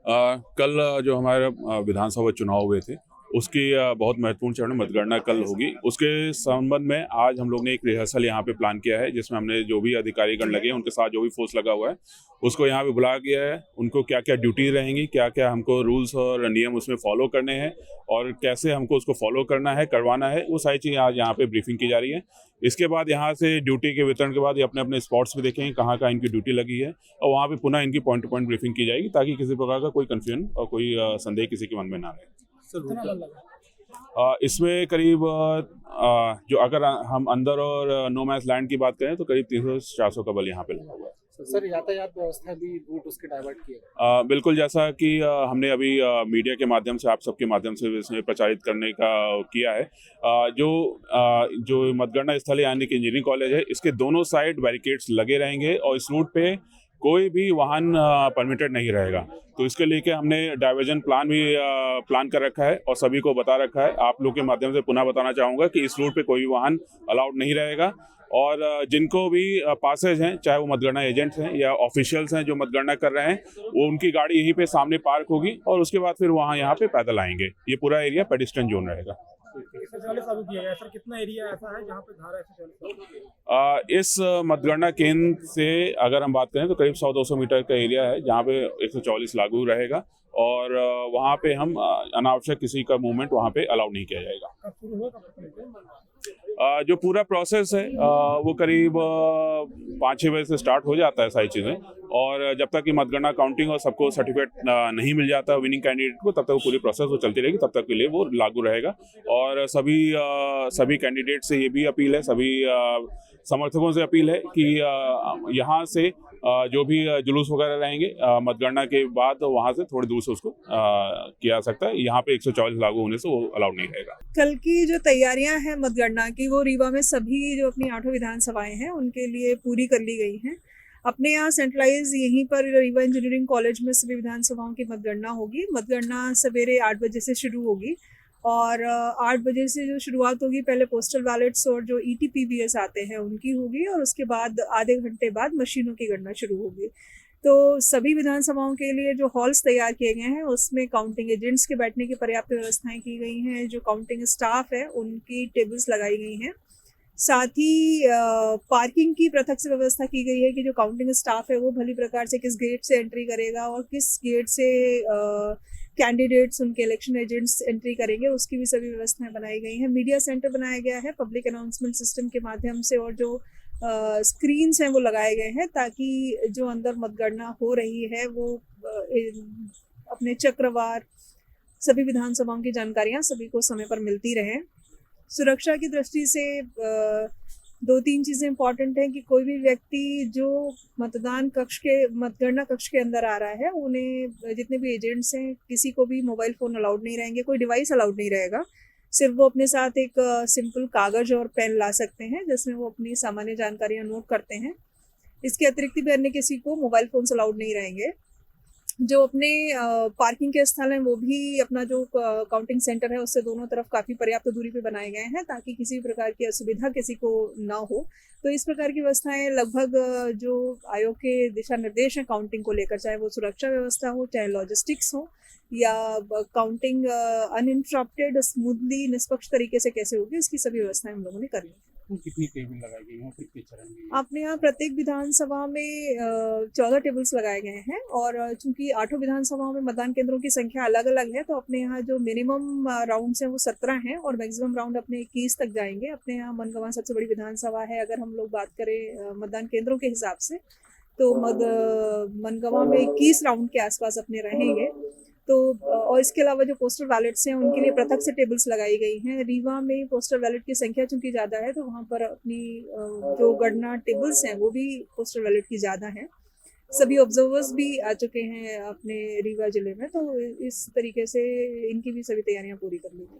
कल जो हमारे विधानसभा चुनाव हुए थे उसकी बहुत महत्वपूर्ण चरण मतगणना कल होगी। उसके संबंध में आज हम लोग ने एक रिहर्सल यहाँ पे प्लान किया है, जिसमें हमने जो भी अधिकारीगण लगे हैं उनके साथ जो भी फोर्स लगा हुआ है उसको यहाँ पे बुलाया गया है। उनको क्या क्या ड्यूटी रहेंगी, क्या क्या हमको रूल्स और नियम उसमें फॉलो करने हैं और कैसे हमको उसको फॉलो करना है, करवाना है, वो सारी चीज़ें आज यहाँ पे ब्रीफिंग की जा रही है। इसके बाद यहाँ से ड्यूटी के वितरण के बाद ये अपने अपने स्पॉट्स पे देखेंगे कहाँ कहाँ इनकी ड्यूटी लगी है और वहाँ पे पुनः इनकी पॉइंट टू पॉइंट ब्रीफिंग की जाएगी, ताकि किसी प्रकार का कोई कंफ्यूजन और कोई संदेह किसी के मन में ना रहे। इसमें करीब जो अगर हम अंदर और नो मैच लैंड की बात करें तो करीब 300 से 400 का बल यहाँ पे लगा हुआ है। सर, यातायात व्यवस्था भी रूट उसके डाइवर्ट किए बिल्कुल, जैसा कि हमने अभी मीडिया के माध्यम से, आप सबके माध्यम से इसमें प्रचारित करने का किया है। जो मतगणना स्थल यानी कि इंजीनियरिंग कॉलेज है, इसके दोनों साइड बैरिकेड्स लगे रहेंगे और इस रूट पे कोई भी वाहन परमिटेड नहीं रहेगा। तो इसके लेके हमने डाइवर्जन प्लान भी प्लान कर रखा है और सभी को बता रखा है। आप लोग के माध्यम से पुनः बताना चाहूँगा कि इस रूट पे कोई भी वाहन अलाउड नहीं रहेगा और जिनको भी पासेज हैं, चाहे वो मतगणना एजेंट्स हैं या ऑफिशियल्स हैं जो मतगणना कर रहे हैं, वो उनकी गाड़ी यहीं पे सामने पार्क होगी और उसके बाद फिर वहाँ यहाँ पे पैदल आएंगे। ये पूरा एरिया पेडिस्ट्रियन जोन रहेगा। सर, कितना एरिया ऐसा है जहाँ पे धारा 140? इस मतगणना केंद्र से अगर हम बात करें तो करीब 100-200 मीटर का एरिया है जहाँ पे 144 लागू रहेगा और वहाँ पे हम अनावश्यक किसी का मूवमेंट वहाँ पे अलाउ नहीं किया जाएगा। कब शुरू होगा? जो पूरा प्रोसेस है वो करीब 5-6 बजे से स्टार्ट हो जाता है सारी चीज़ें, और जब तक कि मतगणना काउंटिंग और सबको सर्टिफिकेट नहीं मिल जाता विनिंग कैंडिडेट को, तब तक वो पूरी प्रोसेस वो चलती रहेगी, तब तक के लिए वो लागू रहेगा। और सभी कैंडिडेट से ये भी अपील है, सभी समर्थकों से अपील है कि यहाँ से जो भी जुलूस वगैरह रहेंगे मतगणना के बाद वहाँ से थोड़ी दूर से उसको किया जा सकता है। यहाँ पे 144 लागू होने से वो अलाउड नहीं रहेगा। कल की जो तैयारियां हैं मतगणना की, वो रीवा में सभी जो अपनी 8 विधानसभाएं हैं उनके लिए पूरी कर ली गई हैं। अपने यहाँ सेंट्रलाइज यहीं पर रीवा इंजीनियरिंग कॉलेज में सभी विधानसभाओं की मतगणना होगी। मतगणना सवेरे 8 बजे से शुरू होगी और 8 बजे से जो शुरुआत होगी, पहले पोस्टल बैलेट्स और जो ETPBS आते हैं उनकी होगी और उसके बाद आधे घंटे बाद मशीनों की गणना शुरू होगी। तो सभी विधानसभाओं के लिए जो हॉल्स तैयार किए गए हैं उसमें काउंटिंग एजेंट्स के बैठने की पर्याप्त व्यवस्थाएं की गई हैं। जो काउंटिंग स्टाफ है उनकी टेबल्स लगाई गई हैं। साथ ही पार्किंग की पृथक से व्यवस्था की गई है कि जो काउंटिंग स्टाफ है वो भली प्रकार से किस गेट से एंट्री करेगा और किस गेट से कैंडिडेट्स, उनके इलेक्शन एजेंट्स एंट्री करेंगे, उसकी भी सभी व्यवस्थाएं बनाई गई हैं। मीडिया सेंटर बनाया गया है पब्लिक अनाउंसमेंट सिस्टम के माध्यम से और जो स्क्रीन्स हैं वो लगाए गए हैं ताकि जो अंदर मतगणना हो रही है वो अपने चक्रवार सभी विधानसभाओं की जानकारियां सभी को समय पर मिलती रहे। सुरक्षा की दृष्टि से 2-3 चीज़ें इंपॉर्टेंट हैं कि कोई भी व्यक्ति जो मतगणना कक्ष के अंदर आ रहा है, उन्हें जितने भी एजेंट्स हैं किसी को भी मोबाइल फ़ोन अलाउड नहीं रहेंगे, कोई डिवाइस अलाउड नहीं रहेगा। सिर्फ वो अपने साथ एक सिंपल कागज़ और पेन ला सकते हैं जिसमें वो अपनी सामान्य जानकारियाँ नोट करते हैं। इसके अतिरिक्त भी अन्य किसी को मोबाइल फ़ोन्स अलाउड नहीं रहेंगे। जो अपने पार्किंग के स्थल हैं वो भी अपना जो काउंटिंग सेंटर है उससे दोनों तरफ काफ़ी पर्याप्त दूरी पे बनाए गए हैं ताकि किसी भी प्रकार की असुविधा किसी को ना हो। तो इस प्रकार की व्यवस्थाएं लगभग जो आयोग के दिशा निर्देश हैं काउंटिंग को लेकर, चाहे वो सुरक्षा व्यवस्था हो, चाहे लॉजिस्टिक्स हो या काउंटिंग अनइंटरप्टेड स्मूथली निष्पक्ष तरीके से कैसे होगी, इसकी सभी व्यवस्थाएं हम लोगों ने कर ली। कितनी टेबल लगाई गई हैं, कितने चरण में? अपने यहाँ प्रत्येक विधानसभा में 14 टेबल्स लगाए गए हैं और चूंकि 8 विधानसभाओं में मतदान केंद्रों की संख्या अलग अलग है तो अपने यहाँ जो मिनिमम राउंड्स हैं वो 17 हैं और मैक्सिमम राउंड अपने 21 तक जाएंगे। अपने यहाँ मनगवां सबसे बड़ी विधानसभा है। अगर हम लोग बात करें मतदान केंद्रों के हिसाब से तो मनगवां में 21 राउंड के आसपास अपने रहेंगे। तो और इसके अलावा जो पोस्टल बैलेट्स हैं उनके लिए पृथक से टेबल्स लगाई गई हैं। रीवा में पोस्टल बैलेट की संख्या चूंकि ज़्यादा है तो वहाँ पर अपनी जो गणना टेबल्स हैं वो भी पोस्टल बैलेट की ज़्यादा हैं। सभी ऑब्जर्वर्स भी आ चुके हैं अपने रीवा जिले में, तो इस तरीके से इनकी भी सभी तैयारियां पूरी कर ली गई।